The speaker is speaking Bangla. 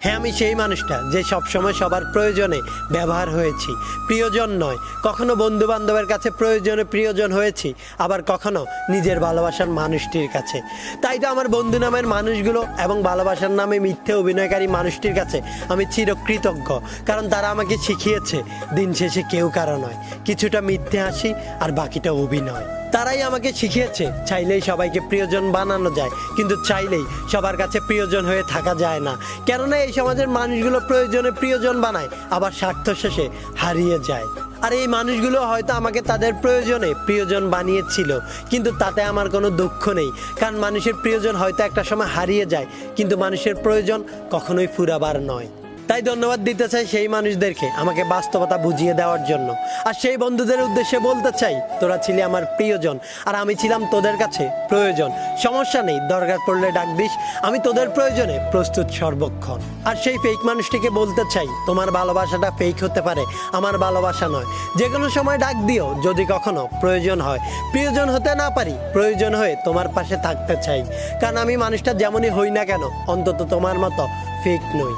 হ্যাঁ, আমি সেই মানুষটা যে সবসময় সবার প্রয়োজনে ব্যবহার হয়েছি, প্রিয়জন নয়। কখনো বন্ধু বান্ধবের কাছে প্রয়োজনে প্রিয়জন হয়েছি, আবার কখনো নিজের ভালোবাসার মানুষটির কাছে। তাই তো আমার বন্ধু নামের মানুষগুলো এবং ভালোবাসার নামে মিথ্যে অভিনয়কারী মানুষটির কাছে আমি চিরকৃতজ্ঞ। কারণ তারা আমাকে শিখিয়েছে দিন শেষে কেউ কারো নয়, কিছুটা মিথ্যে হাসি আর বাকিটা অভিনয়। তারাই আমাকে শিখিয়েছে চাইলেই সবাইকে প্রিয়জন বানানো যায়, কিন্তু চাইলেই সবার কাছে প্রিয়জন হয়ে থাকা যায় না। কেননা এই সমাজের মানুষগুলো প্রয়োজনে প্রিয়জন বানায়, আবার স্বার্থ শেষে হারিয়ে যায়। আর এই মানুষগুলো হয়তো আমাকে তাদের প্রয়োজনে প্রিয়জন বানিয়েছিল, কিন্তু তাতে আমার কোনো দুঃখ নেই। কারণ মানুষের প্রিয়জন হয়তো একটা সময় হারিয়ে যায়, কিন্তু মানুষের প্রয়োজন কখনোই ফুরাবার নয়। তাই ধন্যবাদ দিতে চাই সেই মানুষদেরকে আমাকে বাস্তবতা বুঝিয়ে দেওয়ার জন্য। আর সেই বন্ধুদের উদ্দেশ্যে বলতে চাই, তোরা ছিলি আমার প্রিয়জন আর আমি ছিলাম তোদের কাছে প্রয়োজন। সমস্যা নেই, দরকার পড়লে ডাক দিস, আমি তোদের প্রয়োজনে প্রস্তুত সর্বক্ষণ। আর সেই ফেক মানুষটিকে বলতে চাই, তোমার ভালোবাসাটা ফেক হতে পারে, আমার ভালোবাসা নয়। যে কোনো সময় ডাক দিও যদি কখনো প্রয়োজন হয়। প্রিয়জন হতে না পারি, প্রয়োজন হয়ে তোমার পাশে থাকতে চাই। কারণ আমি মানুষটা যেমনই হই না কেন, অন্তত তোমার মতো ফেক নই।